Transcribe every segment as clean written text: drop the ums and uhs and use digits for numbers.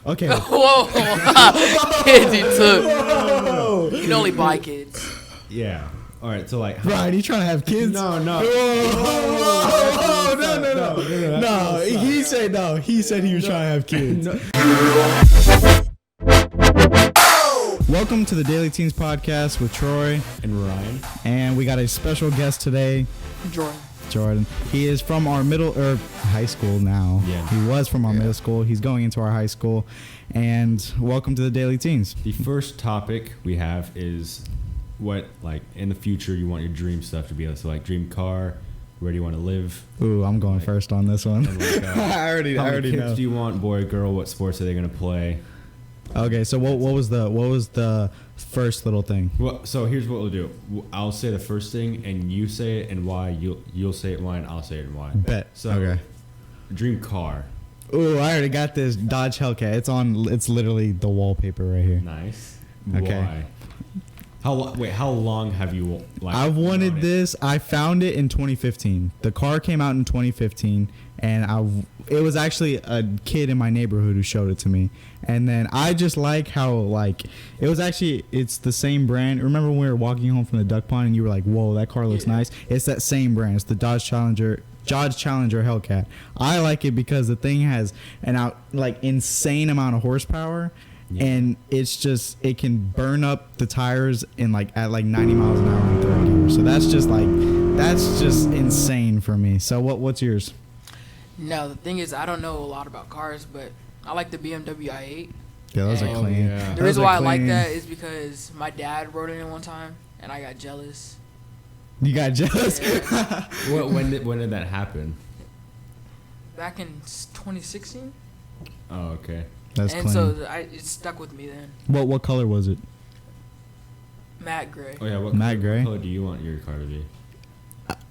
Okay. Whoa. Kids he took. You can only buy kids. Yeah. All right. So like. Brian, you trying to have kids? No. No. He said no. He said he was trying to have kids. Welcome to the Daily Teens Podcast with Troy and Ryan. And we got a special guest today. Jordan. He is from our high school now. Yeah. He was from our middle school. He's going into our high school. And welcome to the Daily Teens. The first topic we have is what, like, in the future you want your dream stuff to be. So, like, dream car, where do you want to live? Ooh, I'm going first on this one. Like, I already how many kids know. do you want, boy, girl? What sports are they going to play? Okay, so what was the first little thing? Well, so here's what we'll do. I'll say the first thing, and you say it and why. You'll say it and why, and I'll say it and why. Bet. So, okay. Dream car. Ooh, I already got this Dodge Hellcat. It's literally the wallpaper right here. Nice. Okay. Why? How long have you I've wanted this. I found it in 2015. The car came out in 2015, and it was actually a kid in my neighborhood who showed it to me. And then I just like how it's the same brand. Remember when we were walking home from the duck pond and you were like, "Whoa, that car looks nice." It's that same brand. It's the Dodge Challenger Hellcat. I like it because the thing has insane amount of horsepower. Yeah. And it can burn up the tires at 90 miles an hour in third gear. So that's just insane for me. So what's yours? No, the thing is, I don't know a lot about cars, but I like the BMW i8. Yeah, those are clean. Yeah. The reason why I like that is because my dad rode in it one time, and I got jealous. You got jealous? Yeah. When did that happen? Back in 2016. Oh, okay. That's and clean. So it stuck with me then. What color was it? Matte gray. Oh yeah, Matte gray. What color do you want your car to be?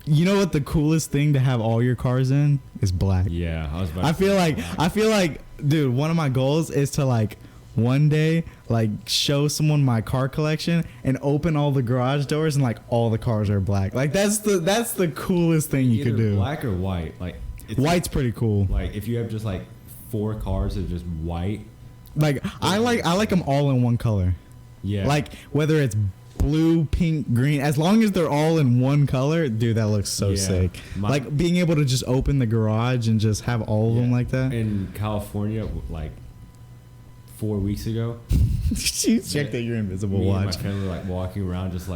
You know what the coolest thing to have all your cars in is black. Yeah, I was about I feel like, dude, one of my goals is to one day show someone my car collection and open all the garage doors and all the cars are black. That's the coolest thing you could do. Black or white? White's pretty cool. If you have just 4 cars that are just white. I like them all in one color. Yeah. Whether it's blue, pink, green, as long as they're all in one color, dude, that looks so sick. Being able to just open the garage and just have all of them like that. In California, 4 weeks ago. You checked that your invisible watch. Me and my family were walking around, just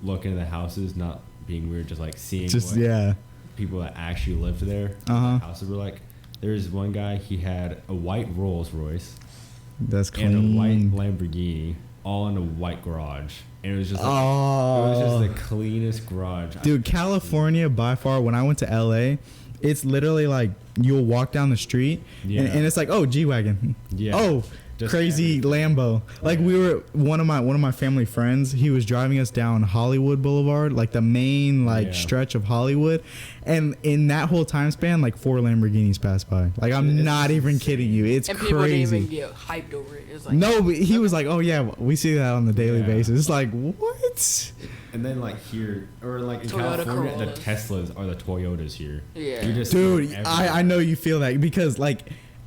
looking at the houses, not being weird, just seeing people that actually lived there. Uh-huh. The houses were there's one guy, he had a white Rolls Royce. That's clean. And a white Lamborghini, all in a white garage. And it was just it was just the cleanest garage. Dude, California by far, when I went to LA, it's literally you'll walk down the street and it's oh, G-Wagon. Yeah. Oh, just crazy Lambo. We were one of my family friends, he was driving us down Hollywood Boulevard, the main stretch of Hollywood, and in that whole time span 4 Lamborghinis passed by. I'm not even kidding you. It's crazy. And people didn't even get hyped over it. It's no, but he was oh yeah, we see that on the daily basis. It's what? And then here, or in Toyota California, Corollas. the Teslas are the Toyotas here. Yeah. You just dude, I know you feel that because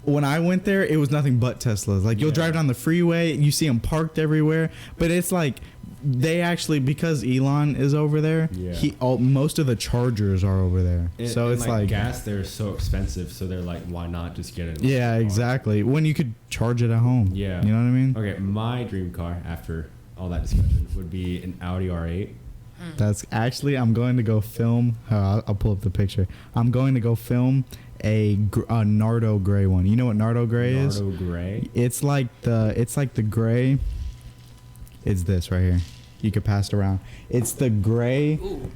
when I went there, it was nothing but Teslas. You'll drive down the freeway, you see them parked everywhere. But it's they actually, because Elon is over there, most of the Chargers are over there. So it's gas there is so expensive. So they're why not just get it? Yeah, exactly. When you could charge it at home. Yeah. You know what I mean? Okay, my dream car after all that discussion would be an Audi R8. That's actually, I'm going to go film. I'll pull up the picture. I'm going to go film a Nardo gray one. You know what Nardo gray is? Nardo gray. It's the gray. It's this right here. You could pass it around. It's the gray. Ooh.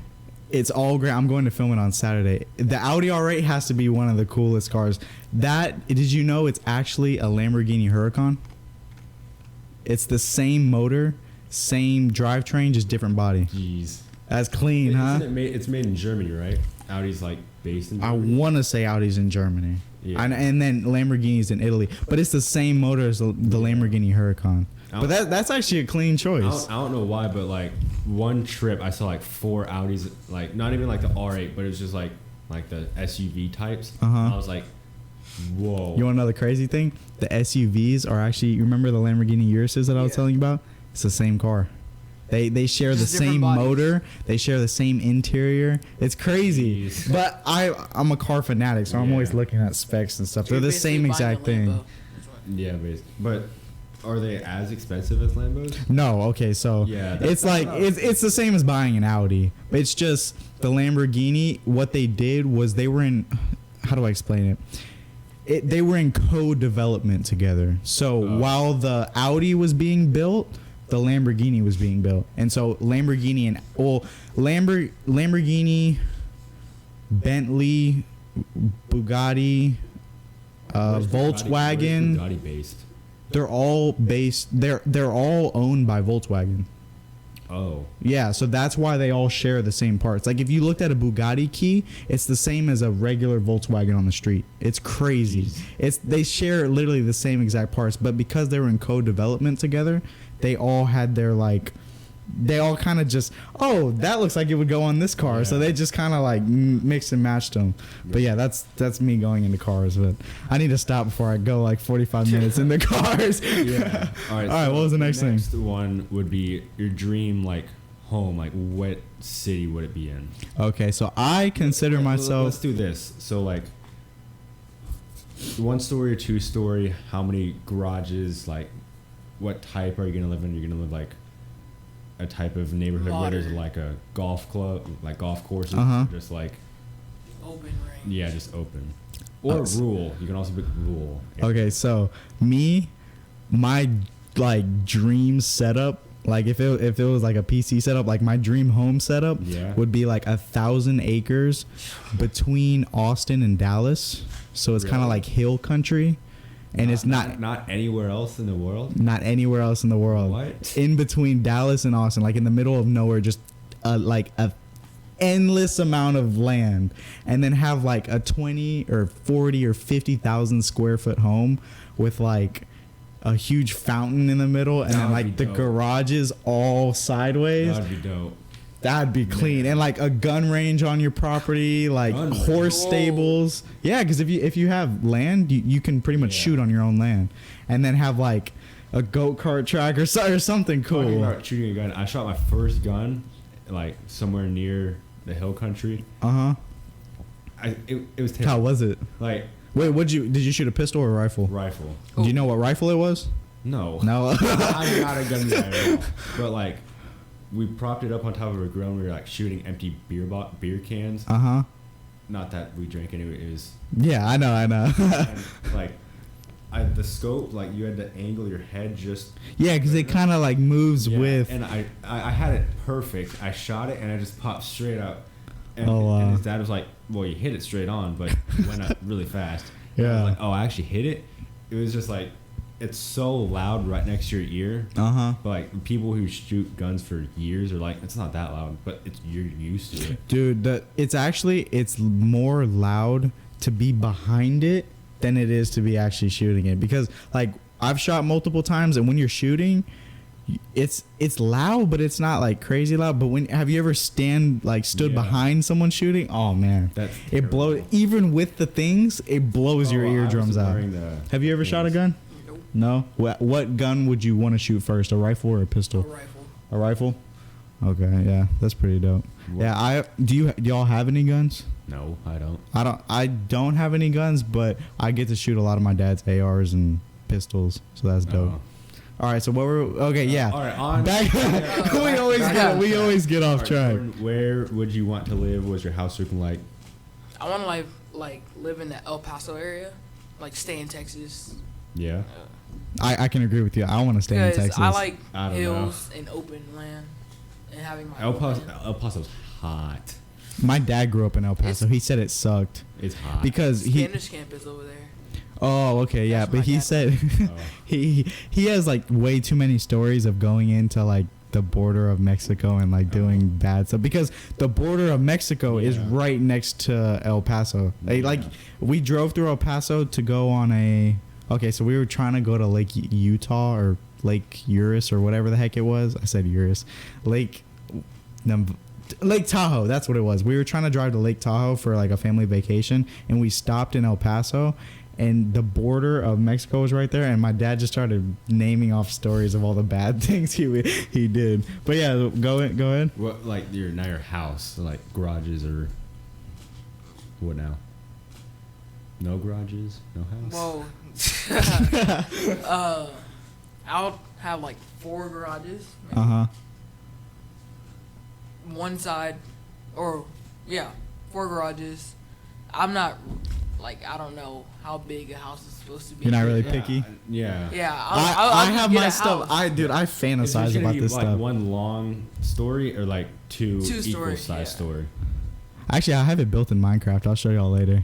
It's all gray. I'm going to film it on Saturday. The Audi R8 has to be one of the coolest cars. Did you know it's actually a Lamborghini Huracan? It's the same motor, same drivetrain, just different body. Jeez. That's clean, huh? It's made in Germany, right? Audi's based in Germany. I want to say Audi's in Germany. Yeah. And then Lamborghini's in Italy. But it's the same motor as the Lamborghini Huracan. But that's actually a clean choice. I don't know why, but one trip I saw 4 Audis, not even the R8, but it was just the SUV types. Uh-huh. I was Whoa. You want to know the crazy thing? The SUVs are actually, you remember the Lamborghini Uruses that I was telling you about? It's the same car. They share the same motor. They share the same interior. It's crazy. Jeez. But I'm a car fanatic, so I'm always looking at specs and stuff. They're the same exact thing. Yeah, but are they as expensive as Lambos? No, okay, so Yeah, it's like it's the same as buying an Audi. It's just the Lamborghini. What they did was they were in. How do I explain it? They were in co-development together. So while the Audi was being built, the Lamborghini was being built, and so Lamborghini and Lamborghini, Bentley, Bugatti, Volkswagen. Bugatti based. They're all based. They're all owned by Volkswagen. Oh. Yeah, so that's why they all share the same parts. Like if you looked at a Bugatti key, it's the same as a regular Volkswagen on the street. It's crazy. They share literally the same exact parts, but because they were in co-development together, they all had their like. They all kind of just, oh, that looks like it would go on this car. Yeah. So they just kind of like mixed and matched them. But yeah, that's me going into cars. But I need to stop before I go like 45 minutes into cars. Yeah. All right. What was the next thing? Next one would be your dream like home. Like what city would it be in? Okay, so I consider myself. Let's do this. So like 1 story or 2 story. How many garages? Like what type are you gonna live in? You're gonna live like a type of neighborhood where there's like a golf club, like golf courses, just like open range. Yeah, just open. Or rural. You can also be rural. Okay, so my like dream setup, like if it was like a PC setup, like my dream home setup would be like 1,000 acres between Austin and Dallas. So it's kind of like hill country. And it's not anywhere else in the world. Not anywhere else in the world. What? In between Dallas and Austin, like in the middle of nowhere, just like a endless amount of land, and then have like a 20 or 40 or 50,000 square foot home with like a huge fountain in the middle, and then like the garages all sideways. That'd be dope. That'd be clean. And like a gun range on your property, like horse stables. Yeah, because if you have land, you can pretty much shoot on your own land, and then have like a go-kart track or something cool. Talking about shooting a gun, I shot my first gun like somewhere near the hill country. It was terrible. How was it? Like, wait, did you shoot a pistol or a rifle? Rifle. Do you know what rifle it was? No. I'm not a gun guy at all. But like, we propped it up on top of a grill and we were like shooting empty beer cans. Not that we drank any. It was. Yeah, I know. And like, the scope, like you had to angle your head just. Yeah, because it kind of like moves with. And I had it perfect. I shot it and I just popped straight up. And, wow. And his dad was like, "Well, you hit it straight on, but it went up really fast." Yeah. I was like, "Oh, I actually hit it." It was just like. It's so loud right next to your ear. But like people who shoot guns for years are like, it's not that loud, but you're used to it. Dude, it's more loud to be behind it than it is to be actually shooting it, because like I've shot multiple times, and when you're shooting, it's loud, but it's not like crazy loud. But have you ever stood behind someone shooting? Oh man, it blows. Even with the things, it blows your eardrums out. Have you ever shot a gun? No? What gun would you want to shoot first, a rifle or a pistol? A rifle. A rifle? Okay, yeah, that's pretty dope. What? Yeah, do y'all have any guns? No, I don't. I don't have any guns, but I get to shoot a lot of my dad's ARs and pistols, so that's dope. All right, so what were okay? Yeah. All right, on back. We always get off track. Jordan, where would you want to live? What's your house looking like? I want to like live in the El Paso area, like stay in Texas. Yeah. I can agree with you. I want to stay in Texas. I like hills and open land and having my El Paso's hot. My dad grew up in El Paso. He said it sucked. It's hot. Because Spanish camp is over there. Oh, okay, yeah. But he said he has like way too many stories of going into like the border of Mexico and like doing bad stuff, because the border of Mexico is right next to El Paso. Like we drove through El Paso to go on so we were trying to go to Lake Utah or Lake Urus or whatever the heck it was. I said Urus. Lake Tahoe, that's what it was. We were trying to drive to Lake Tahoe for like a family vacation, and we stopped in El Paso, and the border of Mexico was right there, and my dad just started naming off stories of all the bad things he did. But yeah, go ahead. What, like your house, like garages or what now? No garages, no house. Whoa. I'll have like 4 garages. Maybe. One side, or 4 garages. I'm not like, I don't know how big a house is supposed to be. You're not really picky. Yeah. Yeah, I I'll have get my a stuff. house. I fantasize Is it about be this like stuff. one long story or like two equal stories, size story? Actually, I have it built in Minecraft. I'll show y'all later.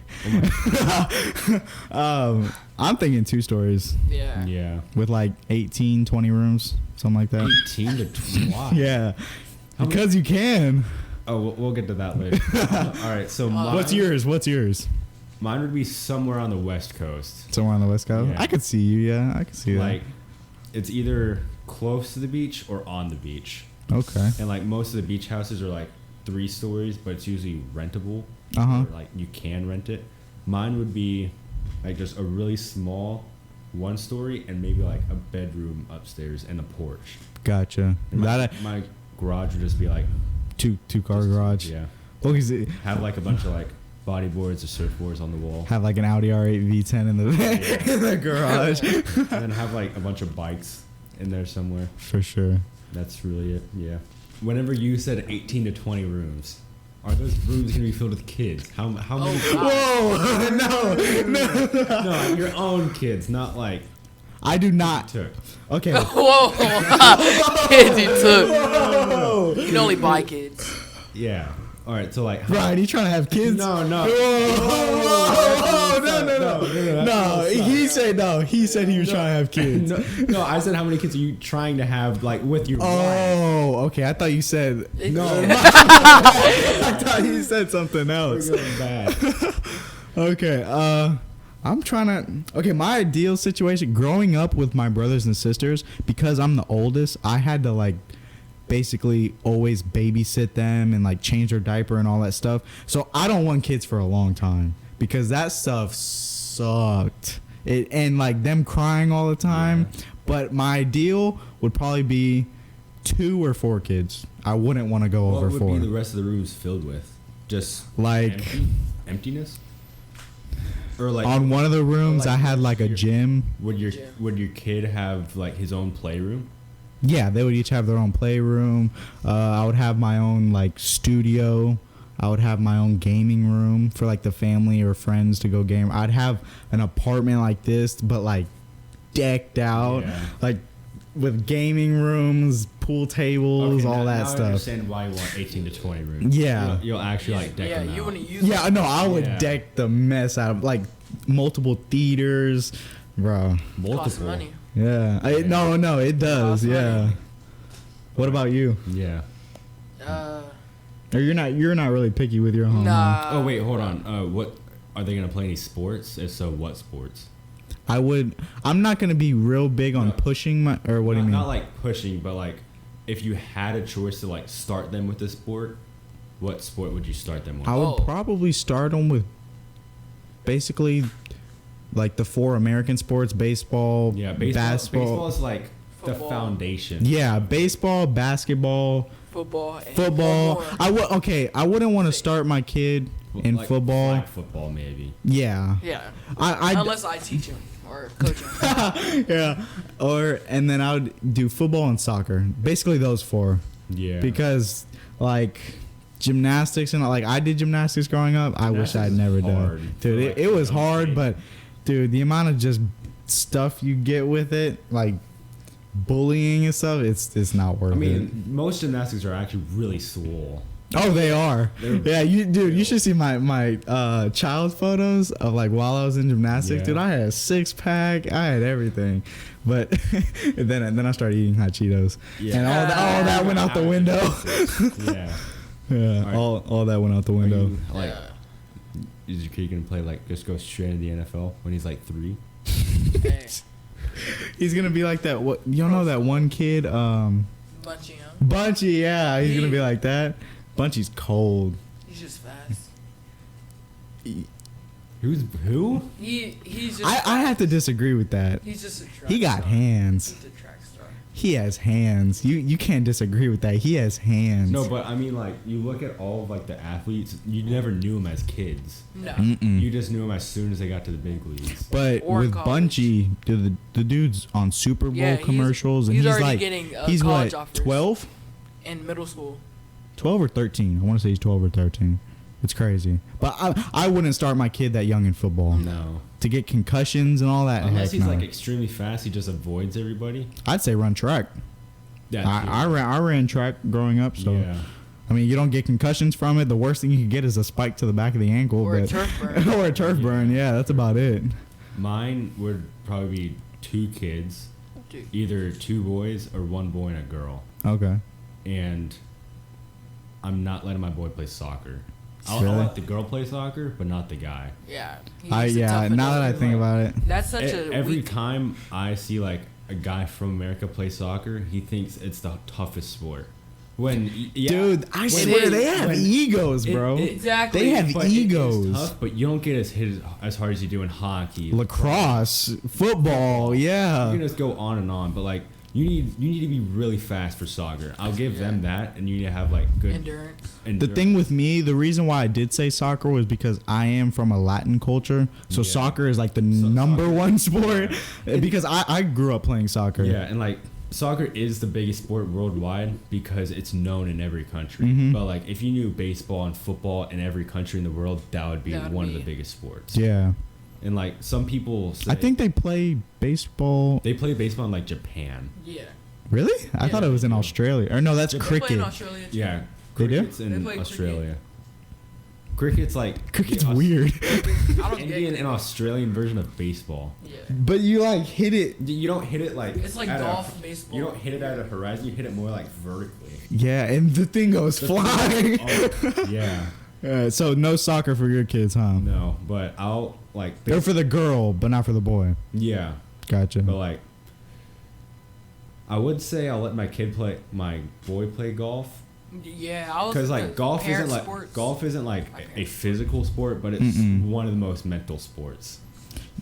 I'm thinking 2 stories Yeah. Yeah. with like 18, 20 rooms, something like that. 18 to 20. Yeah, because you can. Oh, we'll get to that later. All right. So What's yours? Mine would be somewhere on the West Coast. Somewhere on the West Coast. Yeah. I could see you. Yeah, I could see Like, it's either close to the beach or on the beach. that. Okay. And like most of the beach houses are like 3 stories, but it's usually rentable. Uh-huh. Or, like you can rent it. Mine would be like just a really small 1 story and maybe like a bedroom upstairs and a porch. Gotcha. And my garage would just be like two car garage. Yeah. Well, 'cause it Have like a bunch of like bodyboards or surfboards on the wall. have like an Audi R8 V10 in the in the garage. And then have like a bunch of bikes in there somewhere. For sure. That's really it. Yeah. Whenever you said 18 to 20 rooms, are those rooms going to be filled with kids? How many? Whoa! No. No, your own kids, not like I do not. took. Okay. Whoa. Kids you took. Whoa. You can only buy kids. Yeah. All right. So like. Right, he trying to have kids? No. Whoa, no. He said no. He said he was trying to have kids. No, I said how many kids are you trying to have like with your wife? Oh, okay. I thought you said No. I thought you said something We're else. going bad. Okay. I'm trying to. Okay, my ideal situation growing up with my brothers and sisters, because I'm the oldest, I had to like basically always babysit them and like change their diaper and all that stuff. So I don't want kids for a long time because that stuff sucked. And like them crying all the time. Yeah. But my ideal would probably be 2 or 4 kids. I wouldn't want to go What over would 4. be the rest of the rooms filled with? Just Like emptiness? Or like on one of the rooms, like I had like a your- gym. would your kid have like his own playroom? Yeah, they would each have their own playroom. I would have my own like studio. I would have my own gaming room for like the family or friends to go game. I'd have an apartment like this, but like decked out, Yeah. like with gaming rooms, pool tables, Okay, all now that I stuff. understand why you want 18 to 20 rooms. Yeah. You'll actually like deck Yeah, them you out. wouldn't use Yeah, no, I would Yeah. deck the mess out of like multiple theaters, bro. cost Multiple. money. Yeah, no, it does. Costs money. Yeah. What about you? Yeah. Or you're not really picky with your home. huh? Nah. Oh wait, hold on. What are they gonna play? Any sports? If so, what sports? I'm not gonna be real big on No. pushing my. Or what do you mean? Not like pushing, but like if you had a choice to like start them with a sport, what sport would you start them with? I would Oh. probably start them with basically like the 4 American sports: baseball, Yeah, baseball. basketball. Baseball is like the Football. foundation. Yeah, baseball, basketball, Football. And football. one more. I wouldn't want to start my kid in Like football. flag football, maybe. Yeah. Yeah. I Unless I teach him or coach him. yeah. And then I would do football and soccer. Basically those 4. Yeah. Because like gymnastics and like I did gymnastics growing up. I wish Gymnastics I'd is never hard done. for, Dude, like, it was young hard, kids. but dude, the amount of just stuff you get with it, like bullying and stuff, it's not worth I it. mean, most gymnastics are actually really swole. Oh, they are. They're Yeah, you should see my child photos of like while I was in gymnastics. Yeah. Dude, I had a 6-pack. I had everything. But and then I started eating hot Cheetos. Yeah. And all that went out the window. Yeah. Yeah, Alright. all that went out the Are window. you, like, Yeah. is your kid gonna play like just go straight into the NFL when he's like 3? Hey, He's gonna be like that. What you know that one kid, Bunchy, huh? Bunchy? Yeah, he's gonna be like that. Bunchy's cold. He's just fast. Who? He's just. I have to disagree with that. He's just a track He got star. hands. He's a track star. He has hands. You can't disagree with that. He has hands. No, but I mean, like, you look at all of, like, the athletes, you never knew them as kids. No. You just knew them as soon as they got to the big leagues. But Or with college. Bunchy, the dude's on Super Bowl Yeah, commercials, and he's he's already like, getting, he's college what, offers. 12? In middle school. 12 or 13. I want to say he's 12 or 13. It's crazy. But I wouldn't start my kid that young in football. No. To get concussions and all that. Unless heck he's, no. like, extremely fast, he just avoids everybody. I'd say run track. Yeah, I ran track growing up, so Yeah. I mean, you don't get concussions from it. The worst thing you can get is a spike to the back of the ankle, Or a but turf burn. or a turf burn. Yeah, that's about it. Mine would probably be 2 kids, Dude. either 2 boys or 1 boy and a girl. Okay. And I'm not letting my boy play soccer. I'll Really? let the girl play soccer, but not the guy. Yeah. Now that I think about it, That's such a Every weak. time I see like a guy from America play soccer, he thinks it's the toughest sport. When dude, I It swear is. they have When- egos, bro. Exactly. They have but it is egos. tough, but you don't get as hit as hard as you do in hockey. Lacrosse, football, yeah. You can just go on and on, but like you need to be really fast for soccer. I'll give them that, and you need to have like good Endurance. The thing with me, the reason why I did say soccer was because I am from a Latin culture, so Yeah. soccer is like the number soccer- one sport. Because I grew up playing soccer. Yeah, and like soccer is the biggest sport worldwide because it's known in every country. Mhm. But like if you knew baseball and football in every country in the world, that would be That would one of be- the biggest sports. Yeah. And like some people say I think they play baseball. they play baseball in like Japan. Yeah. Really? I Yeah, thought it was in they do. Australia. Or no, that's They They play in cricket. Australia too. Yeah, They do? cricket's They in play Australia. Cricket's like Cricket's the weird. I don't Indian get and Australian version of baseball. Yeah. But you like hit it. You don't hit it like It's like at golf, baseball. You don't hit it at a horizon. You hit it more like vertically. Yeah, and the thing goes flying. Oh, yeah. So no soccer for your kids, huh? No, but I'll like. They're for the girl, but not for the boy. Yeah, Gotcha. but like, I would say I'll let my boy play golf. Yeah, I was Because the like golf parent isn't like sports. a physical sport, but it's Mm-mm. one of the most mental sports.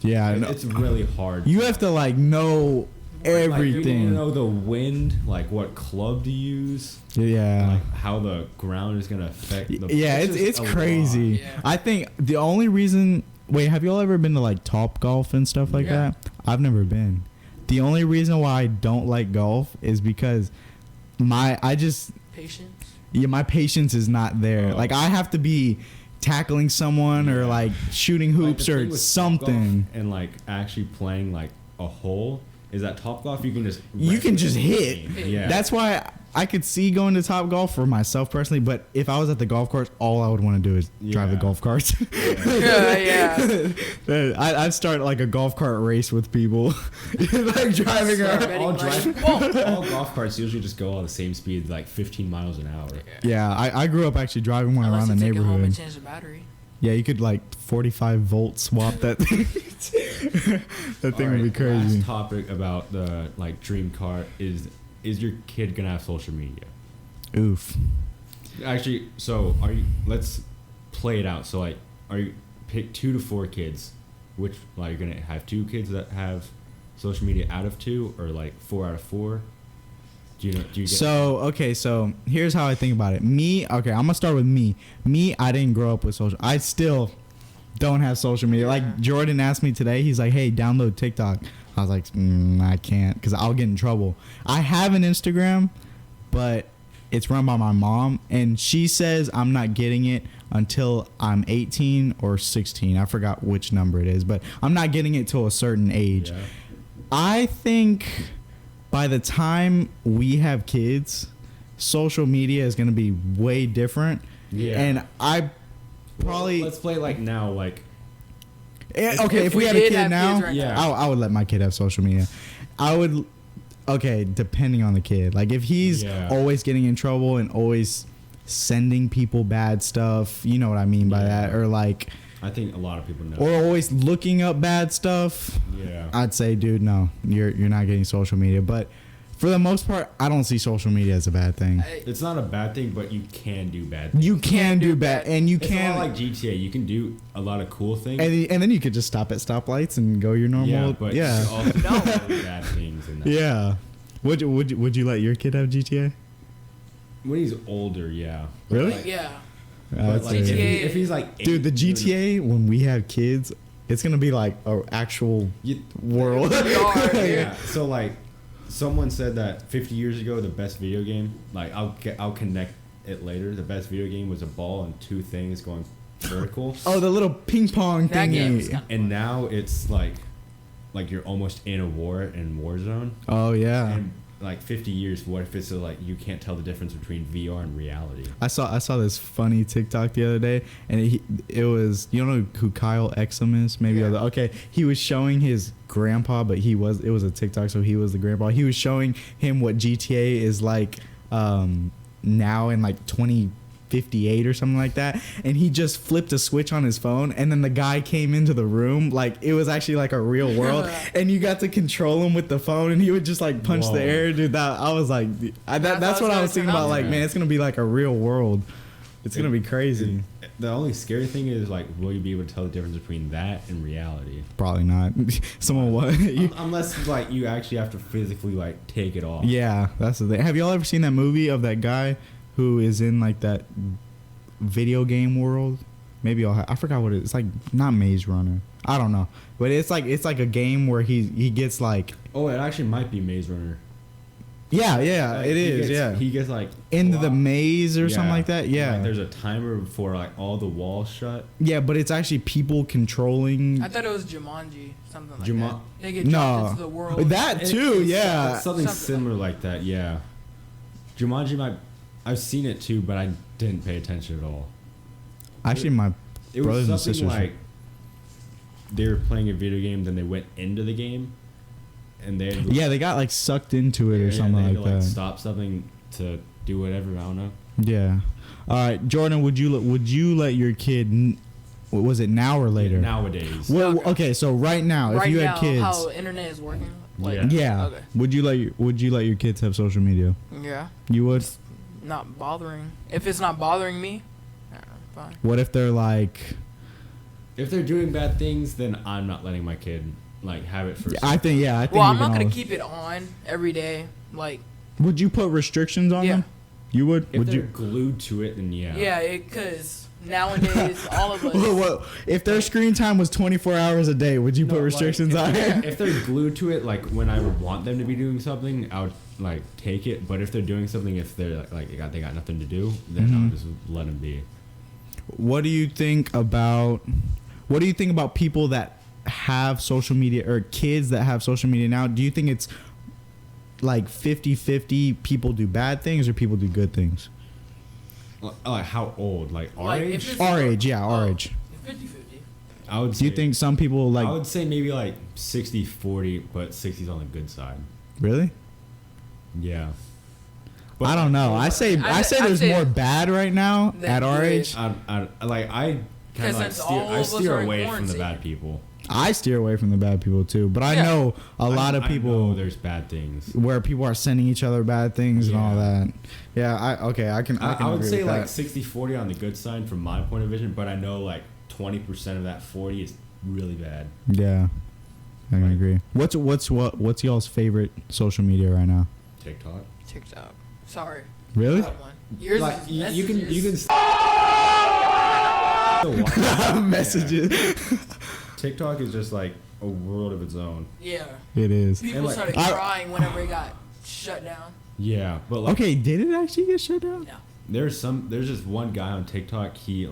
Yeah, I And know. it's really hard. You have to like know like, you need to everything. know the wind, like what club to use, Yeah. like how the ground is gonna affect. The Yeah, just it's a crazy. lot. Yeah. I think the only reason. Wait, have y'all ever been to like Top Golf and stuff like Yeah. that? I've never been. The only reason why I don't like golf is because my Patience. my patience is not there. Oh. Like I have to be tackling someone or Yeah. like shooting Like, hoops the thing or with something. Topgolf and like actually playing like a hole is that Topgolf you can just You can just hit. Yeah, That's why I could see going to Top Golf for myself personally, but if I was at the golf course, all I would want to do is drive the Yeah. golf carts. Yeah. I'd start like a golf cart race with people, like driving Start around. betting all, money. all golf carts usually just go all the same speed, like 15 miles an hour. Yeah, I grew up actually driving one Unless around the you take it home and neighborhood. change the battery. Yeah, you could like 45 volt swap that thing. That thing would be crazy. Last topic about the like dream car is your kid gonna have social media? Oof. Actually, so are you? Let's play it out. So like, are you pick 2 to 4 kids? Which like you're gonna have 2 kids that have social media out of 2, or like 4 out of 4? Do you get? So here's how I think about it. I'm gonna start with me. I didn't grow up with social. I still don't have social media. Like Jordan asked me today, he's like, "Hey, download TikTok." I was like, I can't because I'll get in trouble. I have an Instagram, but it's run by my mom, and she says I'm not getting it until I'm 18 or 16. I forgot which number it is, but I'm not getting it till a certain age. Yeah. I think by the time we have kids, social media is going to be way different. Yeah. And I probably Well, let's play like now, like okay. If we we had a did kid have now, kids right Yeah. now. I would let my kid have social media. I would. Okay, depending on the kid. Like if he's Yeah. always getting in trouble and always sending people bad stuff, you know what I mean by Yeah. that, or like, I think a lot of people know. or always looking up bad stuff. Yeah. I'd say, dude, no, you're not getting social media. But For the most part, I don't see social media as a bad thing. It's not a bad thing, but you can do bad things. You can do bad, and you It's can a lot like GTA. You can do a lot of cool things. and then you could just stop at stoplights and go your normal. Yeah, but yeah. you also do bad things. In that. Yeah. Would you let your kid have GTA? When he's older, yeah. Really? Like, yeah. But like, GTA if he's like 8, Dude, the GTA when we have kids, it's gonna be like an actual world. Yeah. So like, someone said that 50 years ago, the best video game, like I'll connect it later. The best video game was a ball and 2 things going vertical. Oh, the little ping pong That game was thingy. kinda And now it's like you're almost in a war in Warzone. Oh yeah. And like 50 years, what if it's like you can't tell the difference between VR and reality? I saw this funny TikTok the other day, and it was, you know who Kyle Exum is? Maybe Yeah. okay. He was showing his grandpa, but it was a TikTok, so he was the grandpa. He was showing him what GTA is like now in like 2058 or something like that, and he just flipped a switch on his phone, and then the guy came into the room like it was actually like a real world, and you got to control him with the phone, and he would just like punch Whoa. the air, dude. That I was like, that's what I was thinking about. Like, man, it's gonna be like a real world. It's gonna be crazy. The only scary thing is like, will you be able to tell the difference between that and reality? Probably not. Someone what? Unless like you actually have to physically like take it off. Yeah, that's the thing. Have y'all ever seen that movie of that guy who is in like that video game world? Maybe I forgot what it is. It's like not Maze Runner. I don't know, but it's like a game where he gets like. Oh, it actually might be Maze Runner. Yeah, Like, it is. He gets like into the locked. maze or something like that. And, Yeah. like, there's a timer before like all the walls shut. Yeah, but it's actually people controlling. I thought it was Jumanji, something like Juma- that. They get dropped into the world. That too. Yeah. It's something similar like that. Yeah. Jumanji I've seen it too, but I didn't pay attention at all. Actually, my It brothers and was something sisters. like they were playing a video game, then they went into the game, and they had, Yeah, they got like sucked into it or something they had like to, that. stop something to do whatever. I don't know. Yeah. All right, Jordan. Would you let your kid? What was it now or later? Nowadays, Well, okay, so right now, right if you now, had kids, how internet is working. Yeah. yeah, Okay. would you let your kids have social media? Yeah. You would. Not bothering. If it's not bothering me, fine. What if they're like? if they're doing bad things, then I'm not letting my kid like have it for. I think Well, you I'm can not gonna always- keep it on every day. Like, Would you put restrictions on Yeah. them? You would. If Would they're you? glued to it, then yeah. yeah, because nowadays all of us. Well, if their screen time was 24 hours a day, would you No, put like, restrictions on it? If they're glued to it, like when I would want them to be doing something, I would like take it. But if they're doing something, if they're like they got nothing to do, then I Mhm. would just let them be. What do you think about people that have social media or kids that have social media now? Do you think it's like 50-50 people do bad things or people do good things? Like how old? Like our Like, if age? it's- Our age, yeah, our age. 50-50. I would. Do you say- think some people I like would say maybe like 60-40, but 60's on the good side. really? Yeah. I don't know. I say I'd there's say more bad right now than at our good. age. I kind of like 'Cause steer, since all I of us steer are in away from the quarantine. bad people. I steer away from the bad people too, but I Yeah. know a lot of I people know there's bad things. where people are sending each other bad things and all Yeah. that. Yeah, I can I would agree say with like that. 60-40 on the good side from my point of vision, but I know like 20% of that 40 is really bad. Yeah, I can Like- agree. What's y'all's favorite social media right now? TikTok. TikTok. Sorry. Really? That one. Yours Like is you can messages. still watch it. Messages. Yeah. TikTok is just like a world of its own. Yeah. It is. People And, like, started crying whenever it got shut down. Yeah, but like Okay, did it actually get shut down? Yeah. there's just one guy on TikTok. He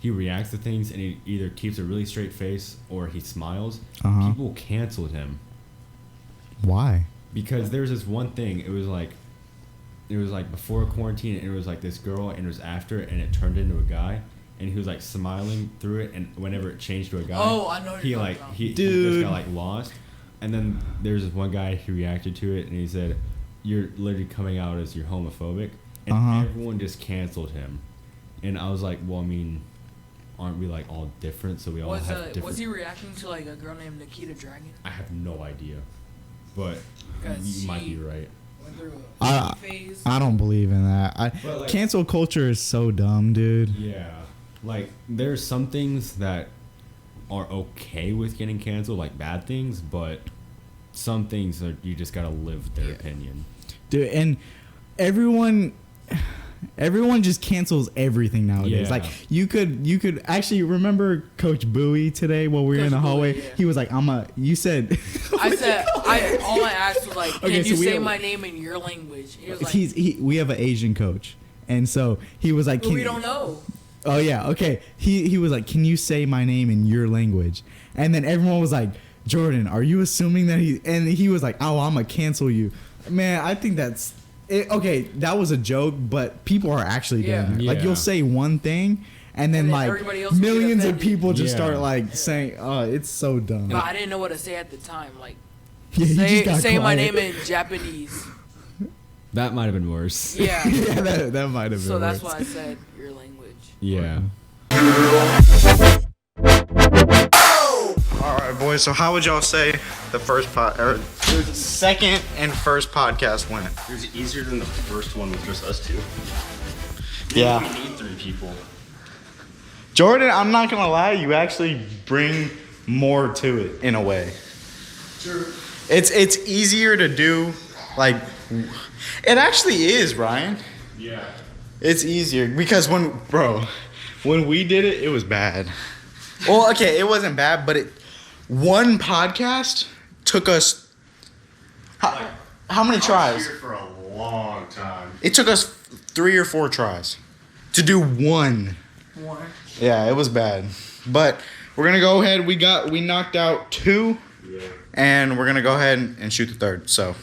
reacts to things and he either keeps a really straight face or he smiles. Uh-huh. People canceled him Why? because there's this one thing. It was like before quarantine, and it was like this girl, and it was after, and it turned into a guy, and he was like smiling through it, and whenever it changed to a guy, Oh, I know what he you're like talking he Dude. just got like lost, and then there's this one guy who reacted to it, and he said, "You're literally coming out as you're homophobic," and Uh-huh. everyone just canceled him, and I was like, well, I mean, aren't we like all different? So we all have different. Was he reacting to like a girl named Nikita Dragon? I have no idea, but 'Cause you might she- be right. went through I a phase. I don't believe in that. But, like- Cancel culture is so dumb, dude. Yeah, like there's some things that are okay with getting canceled, like bad things, but some things are you just gotta live their opinion. Dude, and everyone just cancels everything nowadays. Yeah. Like you could actually remember Coach Bowie today while we were in Coach the hallway. Bowie, yeah. He was like, you said I said, all I asked was like, can Okay, so you we say have- my name in your language? He was like, we have an Asian coach. And so he was like, well, we don't know. Oh yeah, okay. He was like, "Can you say my name in your language?" And then everyone was like, "Jordan, are you assuming that he?" And he was like, "Oh, I'm gonna cancel you." Man, I think that's it. Okay, that was a joke, but people are actually doing Yeah. that. Like Yeah. you'll say one thing, and then And then like everybody else will get millions of offended. people just Yeah. start like saying, "Oh, it's so dumb." But I didn't know what to say at the time. Like, Yeah, he just got say my quiet. name in Japanese. That might have been worse. Yeah. Yeah, that might have been. So that's worse. why I said your language. Yeah. All right, boys. So how would y'all say the second and first podcast went? It was easier than the first one with just us two. Yeah. We need 3 people. Jordan, I'm not gonna lie, you actually bring more to it in a way. Sure. It's easier to do, like, it actually is, Ryan. Yeah. It's easier because when we did it, it was bad. Well, okay, it wasn't bad, but one podcast took us how many I was tries? here for a long time. It took us 3 or 4 tries to do one. Yeah, it was bad. But we're gonna go ahead. We knocked out 2, Yeah. and we're gonna go ahead and shoot the third. So.